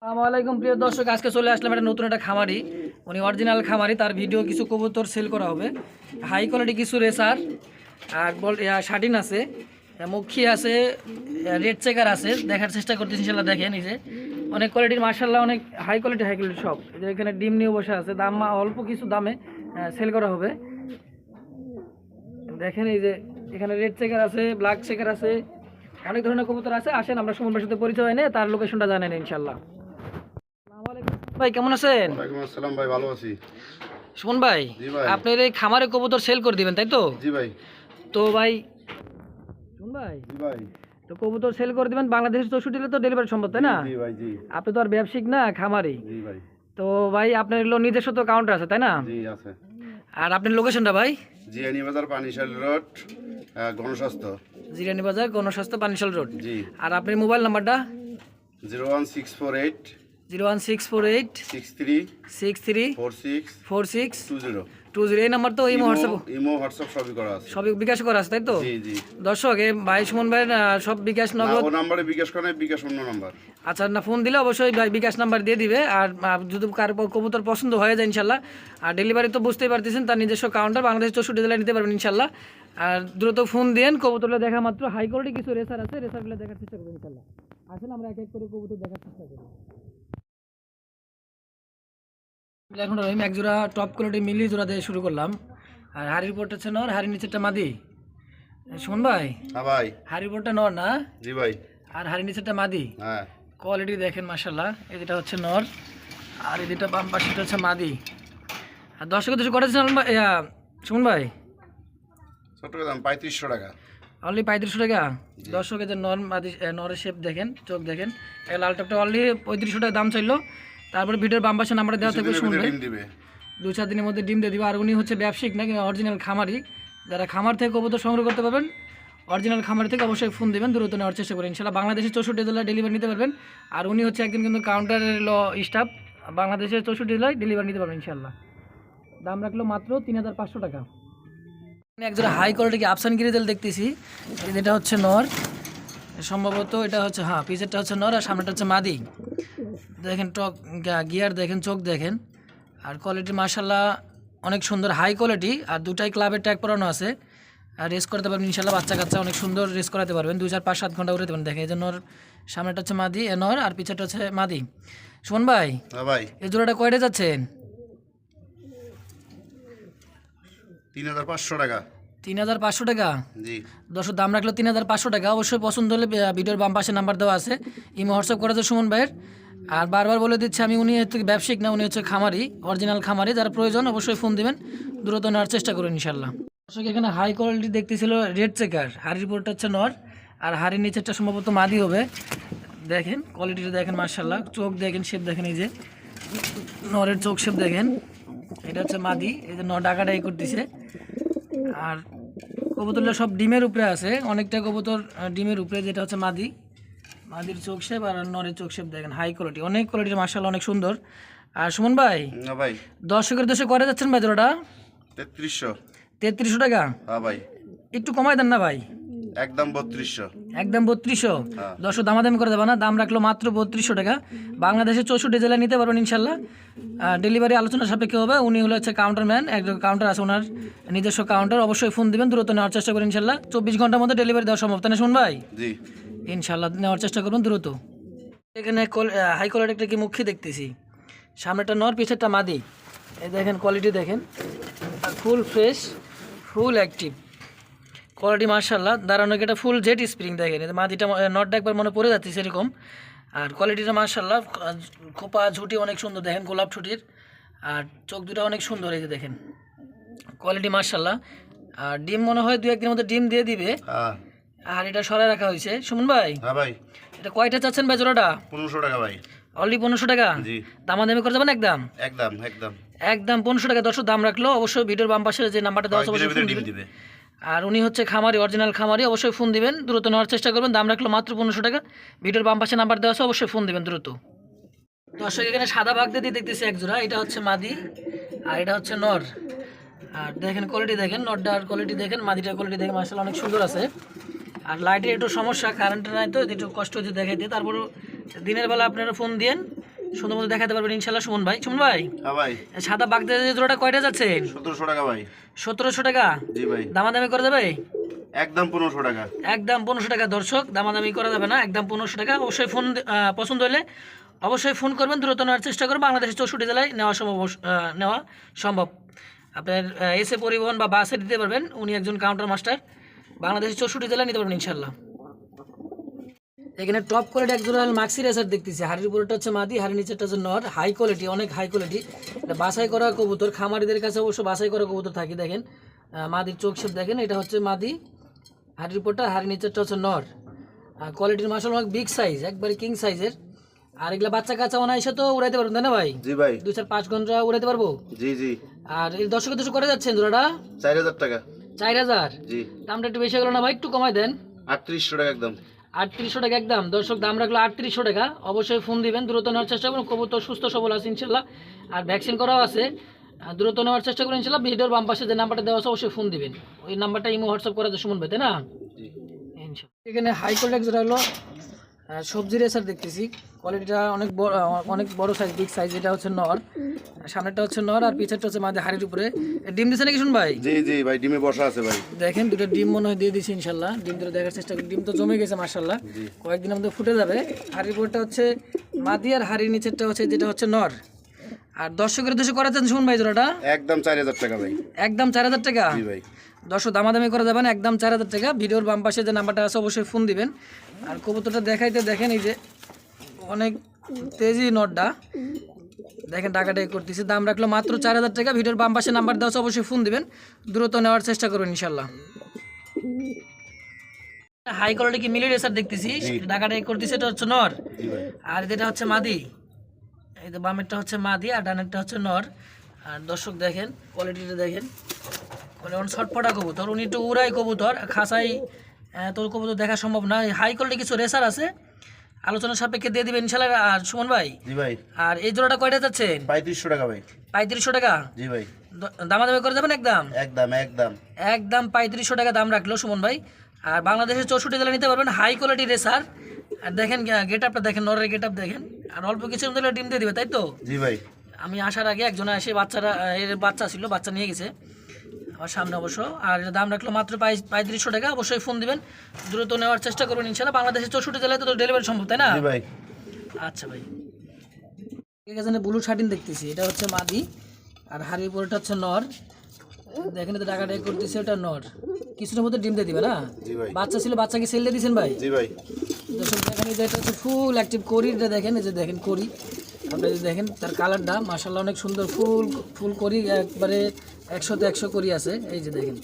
আসসালামাইকুম প্রিয় দর্শক, আজকে চলে আসলাম একটা নতুন একটা খামারি। উনি অরিজিনাল খামারি, তার ভিডিও কিছু কবুতর সেল করা হবে। হাই কোয়ালিটি কিছু রেসার আর শার্টিন আছে, মুখী আছে, রেড চেকার আছে। দেখার চেষ্টা করতেছি, ইনশাল্লাহ দেখেন। এই যে অনেক কোয়ালিটির, মার্শাল্লাহ অনেক হাই কোয়ালিটি সব। এই যে এখানে ডিম নিয়ে বসে আছে, দাম অল্প কিছু দামে সেল করা হবে। দেখেন এই যে এখানে রেড চেকার আছে, ব্ল্যাক চেকার আছে, অনেক ধরনের কবুতর আছে। আসেন আমরা সুমন ভাইয়ের সাথে পরিচয় নেই, তার লোকেশনটা জানেন ইনশাল্লাহ। ভাই কেমন আছেন? ওয়ালাইকুম আসসালাম ভাই, ভালো আছি। সুমন ভাই, জি ভাই। আপনার এই খামারে কবুতর সেল করে দিবেন তাই তো? জি ভাই। তো ভাই সুমন ভাই, জি ভাই। তো কবুতর সেল করে দিবেন বাংলাদেশের 64 জেলায় তো ডেলিভারি সম্ভব তাই না? জি ভাই। জি আপনি তো আর ব্যবসায়িক না, খামারি। জি ভাই। তো ভাই আপনার এগুলো নিজস্ব তো কাউন্টার আছে তাই না? জি আছে। আর আপনার লোকেশনটা ভাই? জিয়ানি বাজার, পানিশাল রোড, গণস্বাস্থ্য। জিরানি বাজার, গণস্বাস্থ্য, পানিশাল রোড। জি। আর আপনার মোবাইল নাম্বারটা? 01648 01648 63 63 46 46 20। 20। এই নাম্বার তো ইমো হোয়াটসঅ্যাপ হোয়াটসঅ্যাপ সবই করা আছে। সবই বিকাশ করা আছে তাই তো? জি জি। দর্শক, এই ভাই সুমন ভাইয়ের সব বিকাশ না, নগদ। ও নাম্বারে বিকাশ করে, বিকাশ অন্য নাম্বার। আচ্ছা, না ফোন দিলে অবশ্যই ভাই বিকাশ নাম্বার দিয়ে দিবে। আর যদি কার কবুতর পছন্দ হয়ে যায় ইনশাল্লাহ, আর ডেলিভারি তো বুঝতেই পারতেছেন, তার নিজস্ব কাউন্টার, বাংলাদেশ 64 জেলায় নিতে পারবেন ইনশাল্লাহ। আর দ্রুত ফোন দিন, কবুতরগুলো দেখা মাত্র। হাই কোয়ালিটি কিছু রেসার আছে, রেসারগুলো দেখার চেষ্টা করবেন ইনশাল্লাহ। আসলে আমরা এক এক করে কবুতর দেখার চেষ্টা করি। এখন রহিম এক জোড়া টপ কোয়ালিটি মিলি জোড়া দিয়ে শুরু করলাম। আর হাড়ির উপরটা হচ্ছে নর, হাড়ির নিচেরটা মাদি। শুন ভাই, হ্যাঁ ভাই। হাড়ির উপরটা নর না? জি ভাই। আর হাড়ির নিচেরটা মাদি। হ্যাঁ। কোয়ালিটি দেখেন মাশাল্লাহ। এই যেটা হচ্ছে নর, আর এই যেটা বাম পাশেটা হচ্ছে মাদি। আর দর্শকের দুশো করেছেন শুনুন ভাই, ছোট দাম 3500 টাকা। অনলি 3500 টাকা। দর্শকের যে নর মাদি, নরের শেপ দেখেন, চোখ দেখেন। এই লাল টপটা অনলি 3500 টাকা দাম চাইলো। তারপরে ভিডিওর বাম পাশে নাম্বারটা দেওয়া থাকবে, শুনবেন। ডিম দিবে 2-4 দিনের মধ্যে ডিম দিয়ে দিবে। আর উনি হচ্ছে ব্যবসায়িক না, অরিজিনাল খামারি। যারা খামার থেকে কবুতর সংগ্রহ করতে পারবেন, অরিজিনাল খামার থেকে অবশ্যই ফোন দেবেন, দ্রুত নেওয়ার চেষ্টা করেন ইনশাল্লাহ। বাংলাদেশের 64 জেলায় ডেলিভারি নিতে পারবেন। আর উনি হচ্ছে একদিন কিন্তু কাউন্টারের স্টাফ, বাংলাদেশের 64 জেলায় ডেলিভারি নিতে পারবেন ইনশাল্লাহ। দাম রাখলো মাত্র 3500 টাকা। একজোড়া হাই কোয়ালিটি আফসান গিরিজেল দেখতেছি। যেটা হচ্ছে নর সম্ভবত, এটা হচ্ছে, হ্যাঁ পিছেরটা হচ্ছে নর আর সামনেটা হচ্ছে মাদি। দেখেন টক গিয়ার দেখেন, চোখ দেখেন। আর কোয়ালিটি মাশাল্লাহ অনেক সুন্দর, হাই কোয়ালিটি। আর দুটাই ক্লাবের ট্যাগ পরানো আছে। আর রেস করতে পারবেন ইনশাল্লাহ, বাচ্চা কাচ্চা অনেক সুন্দর রেস করাতে পারবেন। 2-4-5-7 ঘন্টা উড়াতে পারবেন। দেখেন এই জন্য সামনেটা হচ্ছে মাদি নর, আর পিছাটা হচ্ছে মাদি। সুমন ভাই, হ্যাঁ ভাই। এই জোড়াটা কয়টা যাচ্ছেন? 3500 টাকা। 3500 টাকা। জি। 10 দাম রাখলো 3500 টাকা। অবশ্যই পছন্দ হলে ভিডিওর বাম পাশে নাম্বার দেওয়া আছে, ইমো হোয়াটসঅ্যাপ করা যায় সুমন ভাইয়ের। আর বারবার বলে দিচ্ছে আমি, উনি হচ্ছে ব্যবসায়িক না, উনি হচ্ছে খামারি, অরিজিনাল খামারি। যারা প্রয়োজন অবশ্যই ফোন দিবেন, দ্রুত নেওয়ার চেষ্টা করুন ইনশাল্লাহ। দর্শক, এখানে হাই কোয়ালিটি দেখতেছিল রেড চেকার, হাড়ির উপরটা হচ্ছে নর, আর হাড়ির নিচেরটা সম্ভবত মাদি হবে। দেখেন কোয়ালিটিটা দেখেন মাশাল্লাহ, চোখ দেখেন, শেপ দেখেন। এই যে নরের চোখ শেপ দেখেন, এটা হচ্ছে মাদি। এই যে নর ডাকাডাকি করতেছে। আর কবুতরগুলো সব ডিমের উপরে আছে, অনেকটা কবুতর ডিমের উপরে। যেটা হচ্ছে মাদি, মাদির চোখ শেপ আর নরের চোখ শেপ দেখেন, হাই কোয়ালিটি, অনেক কোয়ালিটির মাশাআল্লাহ, অনেক সুন্দর। আর সুমন ভাই, না ভাই। দর্শকের দেশে করে যাচ্ছেন ভাই জোড়াটা? 3300। 3300 টাকা। হ্যাঁ ভাই। একটু কমাই দেন না ভাই? একদম 3200। একদম 3200। হ্যাঁ। দর্শক দামাদামি করে দেবে না, দাম রাখলো মাত্র 3200 টাকা। বাংলাদেশের 64 জেলায় নিতে পারবেন ইনশাল্লাহ। ডেলিভারি আলোচনা সাপেক্ষে হবে। উনি হলো হচ্ছে কাউন্টার ম্যান, একটা কাউন্টার আছে ওনার, নিজস্ব কাউন্টার। অবশ্যই ফোন দিবেন, দ্রুত নেওয়ার চেষ্টা করেন ইনশাল্লাহ। 24 ঘন্টার মধ্যে ডেলিভারি দেওয়া সম্ভব তাই না শুন ভাই? জি। ইনশাল্লাহ নেওয়ার চেষ্টা করবেন দ্রুত। এখানে হাই কোয়ালিটি একটা কি মুখী দেখতেছি, সামনেটা নর, পিছেরটা মাদি। এই দেখেন কোয়ালিটি দেখেন, full fresh, full active quality মার্শাল্লাহ। দাঁড়ানো একটা ফুল জেট স্প্রিং দেখেন। মাদিটা নটটা একবার মনে পড়ে যাচ্ছে সেরকম। আর কোয়ালিটিটা মার্শাল্লাহ, খোপা ঝুটি অনেক সুন্দর দেখেন, গোলাপ ছুটির। আর চোখ দুটো অনেক সুন্দর, এই যে দেখেন কোয়ালিটি মার্শাল্লাহ। আর ডিম মনে হয় 2-1 দিনের মধ্যে ডিম দিয়ে দিবে। হ্যাঁ। আর এটা সরাই রাখা হয়েছে। সুমন ভাই, হ্যাঁ ভাই। এটা কয়টা চাচ্ছেন ভাই জোড়াটা? 1500 টাকা ভাই। অনলি 1500 টাকা। জি। দামাদামি করে যাবেন একদম? একদম একদম একদম 1500 টাকা। দর্শক দাম রাখলো, অবশ্যই ভিডিওর বাম পাশে যে নাম্বারটা দেওয়া আছে অবশ্যই ফোন ডিম দিবেন। দিবে। আর উনি হচ্ছে খামারি, অরিজিনাল খামারি, অবশ্যই ফোন দিবেন, দ্রুত নেওয়ার চেষ্টা করবেন। দাম রাখলো মাত্র 1500 টাকা। ভিডিওর বাম পাশে নাম্বার দেওয়া আছে, অবশ্যই ফোন দিবেন দ্রুত। দর্শক, এখানে সাদা বাঘ দিয়ে দেখতেছি এক জোড়া। এটা হচ্ছে মাদি আর এটা হচ্ছে নর। আর দেখেন কোয়ালিটি দেখেন, নরটার কোয়ালিটি দেখেন, মাদিটার কোয়ালিটি দেখেন, মাশাআল্লাহ অনেক সুন্দর আছে। আর লাইটের একটু সমস্যা, কারেন্ট নাই তো একটু কষ্ট হচ্ছে দেখাইতে। তারপরও দিনের বেলা আপনারা ফোন দিয়েন, সুন্দর মতো দেখাতে পারবেন ইনশাল্লাহ সুমন ভাই। সুমন ভাই, হ্যাঁ ভাই, সাদা বাগদাদের জোড়াটা কয়টা যাচ্ছে? 1700 টাকা ভাই। 1700 টাকা। জি ভাই, দামাদামি করে যাবে? একদম 1500 টাকা। একদম 1500 টাকা। দর্শক, দামাদামি করা যাবে না, একদম 1500 টাকা। অবশ্যই ফোন পছন্দ হলে অবশ্যই ফোন করবেন, দ্রুত নেওয়ার চেষ্টা করবেন। বাংলাদেশের 64 জেলায় নেওয়া সম্ভব। আপনার এসে পরিবহন বা বাসে দিতে পারবেন, উনি একজন কাউন্টার মাস্টার। বাংলাদেশের 64 জেলায় নিতে পারবেন ইনশাল্লাহ। এখানে টপ কোয়ালিটি এক জোড়া মাক্সি রেসার দেখতেছি। হাড়ির উপরটা হচ্ছে মাদি, হাড়ির নিচেরটা হচ্ছে নর। হাই কোয়ালিটি, অনেক হাই কোয়ালিটি। এটা বাছাই করা কবুতর, খামারিদের কাছে অবশ্য বাছাই করা কবুতর থাকে। দেখেন মাদির চোখ শেপ দেখেন, এটা হচ্ছে মাদি। হাড়ির উপরটা, হাড়ির নিচেরটা হচ্ছে নর। কোয়ালিটির মাসাল অনেক বিগ সাইজ, একবারে কিং সাইজের। আর এগুলা বাচ্চা কাচ্চা অনায়াসে তো উড়াইতে পারবেন, তাই না ভাই? জি ভাই, 2-4-5 ঘন্টা উড়াইতে পারবো। জি জি। আর এই দর্শকের দুশো করে যাচ্ছেন জোড়াটা 4000 টাকা। 4000। জি, দামটা একটু বেশি গেল না ভাই? একটু কমাই দেন। 3800 টাকা একদম। 3800 টাকা একদম। দর্শক, দাম রাখলো 3800 টাকা। অবশ্যই ফোন দিবেন, দ্রুত নেওয়ার চেষ্টা করুন। কবুতর সুস্থ সবল আছে ইনশাল্লাহ, আর ভ্যাকসিন করাও আছে। দ্রুত নেওয়ার চেষ্টা করুন ইনশাল্লাহ। ভিডিওর বাম পাশে যে নাম্বারটা দেওয়া আছে অবশ্যই ফোন দিবেন। ওই নাম্বারটা ইমো হোয়াটসঅ্যাপ করা যায় সুমন ভাই, তাই না? জি। ইনশাল্লাহ। এখানে হাই কোয়ালিটি যেটা হলো সবজি রেসার দেখতেছি। কোয়ালিটিটা অনেক বড় সাইজ, বিগ সাইজ। এটা হচ্ছে নর, সামনেরটা হচ্ছে নর আর পিছেরটা হচ্ছে মাঝে হাড়ির উপরে। ডিম দিচ্ছে নাকি শুন ভাই? জি জি ভাই, ডিমে বসা আছে ভাই। দেখেন দুটো ডিম মনে হয় দিয়ে দিছি ইনশাল্লাহ। ডিম দুটো দেখার চেষ্টা করি। ডিম তো জমে গেছে মাশাল্লাহ, কয়েকদিনের মধ্যে ফুটে যাবে। হাড়ির উপরটা হচ্ছে মাদি আর হাড়ির নিচেরটা হচ্ছে যেটা হচ্ছে নর। আর দর্শকের উদ্দেশ্যে করা যাচ্ছে শুন ভাই জোড়াটা একদম 4000 টাকা ভাই। একদম 4000 টাকা। জি ভাই, দর্শক, দামাদামি করা যাবে না, একদম 4000 টাকা। ভিডিওর বাম পাশে যে নাম্বারটা আছে অবশ্যই ফোন দিবেন। আর কবুতরটা দেখাইতে দেখেন, এই যে অনেক তেজি নটটা দেখেন, টাকাটাই করতেছে। দাম রাখলো মাত্র 4000 টাকা। ভিডিওর বাম পাশে নাম্বার দেওয়া আছে অবশ্যই ফোন দিবেন, দ্রুত নেওয়ার চেষ্টা করবেন ইনশাল্লাহ। হাই কোয়ালিটি কি মিলি রেসার দেখতেছি, টাকাটাই করতেছে। এটা হচ্ছে নর, জি ভাই। আর যেটা হচ্ছে মাদি। এই যে বামেরটা হচ্ছে মাদি আর ডানেরটা হচ্ছে নর। আর দর্শক দেখেন কোয়ালিটিটা দেখেন, মানে অন ছটপটা কবুতর। উনি একটু উড়াই কবুতর, খাসাই তোর কবুতর দেখা সম্ভব না। হাই কোয়ালিটি কিছু রেসার আছে, আলোচনার সাপেক্ষে দিয়ে দিবেন ইনশাল্লাহ। আর সুমন ভাই, জি ভাই, আর এই জোড়াটা কয়টা যাচ্ছেন? 3500 টাকা ভাই। 3500 টাকা। জি ভাই, দামাদামি করে যাবেন একদম একদম একদম। একদম 3500 টাকা দাম রাখলো সুমন ভাই। আর বাংলাদেশের 64 জেলা নিতে পারবেন, হাই কোয়ালিটি রেসার। আর দেখেন গেট আপটা দেখেন, নরের গেট আপ দেখেন। আর অল্প কিছু মধ্যে ডিম দিয়ে দিবে, তাই তো? জি ভাই, আমি আসার আগে একজন এসে এর বাচ্চা ছিল, বাচ্চা নিয়ে গেছে আমার সামনে অবশ্য। আর এর দাম রাখলো মাত্র 3500 টাকা। অবশ্যই ফোন দিবেন, দ্রুত নেওয়ার চেষ্টা করবেন ইনশাল্লাহ। বাংলাদেশের 64 জেলায় তো ডেলিভারি সম্ভব, তাই না? জি ভাই। আচ্ছা ভাই, এখানে ব্লু শার্টিন দেখতেছি, এটা হচ্ছে মাদি আর হাড়ির উপরটা হচ্ছে নর। দেখেন তো টাকাটা করতেছে, ওটা নর। কিছুটার মধ্যে ডিম দিয়ে দিবে না? জি ভাই। বাচ্চা ছিল, বাচ্চাকে সেল দিয়ে দিয়েছেন ভাই? জি ভাই। দর্শক দেখেন, এই যে এটা হচ্ছে ফুল অ্যাক্টিভ করিটা দেখেন, এই যে দেখেন করি। আপনি যদি দেখেন তার কালারটা মাশাআল্লাহ অনেক সুন্দর, ফুল করি একবারে 100-তে 100 করি আছে। এই যে দেখেন,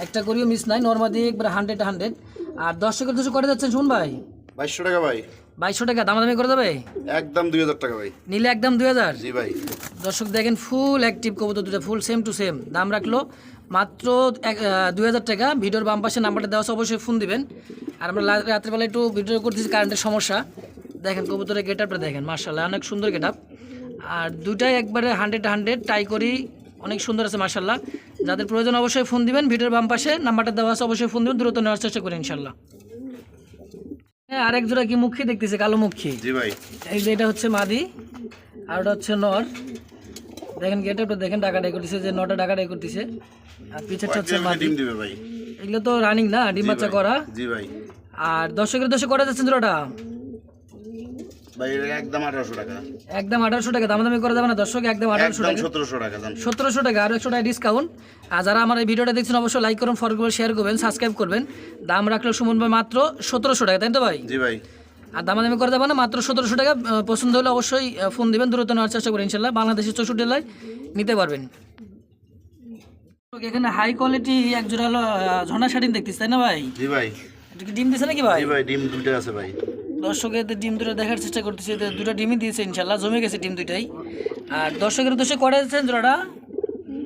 একটা করিও মিস নাই, নর্মাদি একবারে 100-100। আর দর্শকের 200 করে যাচ্ছেন শুন ভাই? 2200 টাকা ভাই। 2200 টাকা। দামাদামি করে যাবে? একদম 2000 টাকা ভাই। নিলে একদম 2000। জি ভাই। দর্শক দেখেন, ফুল অ্যাক্টিভ কবুতর দুটো, ফুল সেম টু সেম। দাম রাখলো মাত্র 2000 টাকা। ভিডিওর বাম পাশে নাম্বারটা দেওয়া আছে, অবশ্যই ফোন দিবেন। আর আমরা রাত্রেবেলা একটু ভিডিও করতেছি, কারেন্টের সমস্যা। দেখেন কবুতরের গেট আপটা দেখেন, মার্শাল্লাহ অনেক সুন্দর গেট আপ। আর দুটাই একবারে 100-100 টাই করি, অনেক সুন্দর আছে মার্শাল্লাহ। যাদের প্রয়োজন অবশ্যই ফোন দিবেন, ভিডিওর বাম পাশে নাম্বারটা দেওয়া আছে অবশ্যই ফোন দিবেন, দ্রুত নেওয়ার চেষ্টা করেন ইনশাল্লাহ। হ্যাঁ, আরেক জোড়া কি মুখী দেখতেছি, কালো মুখী। জি ভাই। এই যে এটা হচ্ছে মাদি আর ওটা হচ্ছে নর। দেখেন গেট আপটা দেখেন, ডাকাডাই করতেছে, যে নটা ডাকাডাই করতেছে। আর পিছেরটা হচ্ছে মাদি। ডিম দিবে ভাই। এগুলো তো রানিং না, ডিম বাচ্চা করা। জি ভাই। আর দর্শকের দশে করা যাচ্ছে জোড়াটা ভাই একদম 1800 টাকা। একদম 1800 টাকা। দামাদামি করে যাবে না দর্শক? একদম 1800 একদম টাকা। 1700 টাকা জান। 1700 টাকা আর 100 টাকা ডিসকাউন্ট। আর যারা আমার এই ভিডিওটা দেখছেন অবশ্যই লাইক করুন, ফলো করবেন, শেয়ার করবেন, সাবস্ক্রাইব করবেন। দাম রাখলো সুমন ভাই মাত্র 1700 টাকা, তাই তো ভাই? জি ভাই। আর দামাদামি করে যাবে না, মাত্র 1700 টাকা। পছন্দ হলে অবশ্যই ফোন দিবেন, দ্রুত নেওয়ার চেষ্টা করেন ইনশাল্লাহ। বাংলাদেশের 64 জেলায় নিতে পারবেন। এখানে হাই কোয়ালিটি এক জোড়া হলো ঝর্ণা শাটিন দেখতেছি, তাই না ভাই? জি ভাই। এটা কি ডিম দিছে নাকি ভাই? জি ভাই, ডিম দুইটা আছে ভাই। দর্শকের ডিম দুটো দেখার চেষ্টা করতেছি, দুটো ডিমই দিয়েছে ইনশাল্লাহ, জমে গেছে ডিম দুইটাই। আর দর্শকের উদ্দেশ্যে করে দিচ্ছেন জোড়াটা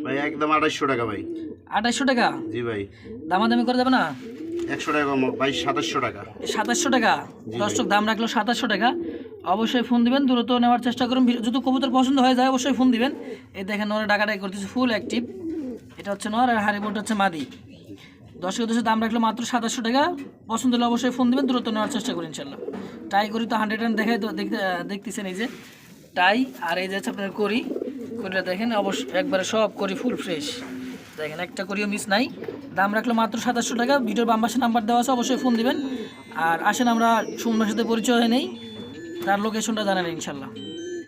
ভাই একদম 2800 টাকা ভাই। 2800 টাকা। জি ভাই। দামাদামি করে যাবে না? 100 টাকা কম ভাই, 2700 টাকা। 2700 টাকা। দর্শক দাম রাখলো 2700 টাকা। অবশ্যই ফোন দিবেন, দ্রুত নেওয়ার চেষ্টা করুন। যদি কবুতর পছন্দ হয়ে যায় অবশ্যই ফোন দিবেন। এই দেখেন নরে ডাকাটাই করতেছে, ফুল অ্যাক্টিভ। এটা হচ্ছে নর আর হারিবোট হচ্ছে মাদি। দর্শকের উদ্দেশ্যে দাম রাখলো মাত্র 2700 টাকা। পছন্দ হলে অবশ্যই ফোন দিবেন, দ্রুত নেওয়ার চেষ্টা করুন ইনশাল্লাহ। ট্রাই করি তো 100 রান দেখাই তো দেখতেছেন, এই যে টাই, আর এই যে হচ্ছে আপনার করিটা দেখেন অবশ্যই একবারে সব করি ফুল ফ্রেশ, দেখেন একটা করিও মিস নাই। দাম রাখলো মাত্র 2700 টাকা। ভিডিওর বাম পাশে নাম্বার দেওয়া আছে, অবশ্যই ফোন দিবেন। আর আসেন আমরা সুমনের সাথে পরিচয় হয়ে নেই, তার লোকেশনটা জানান ইনশাল্লাহ।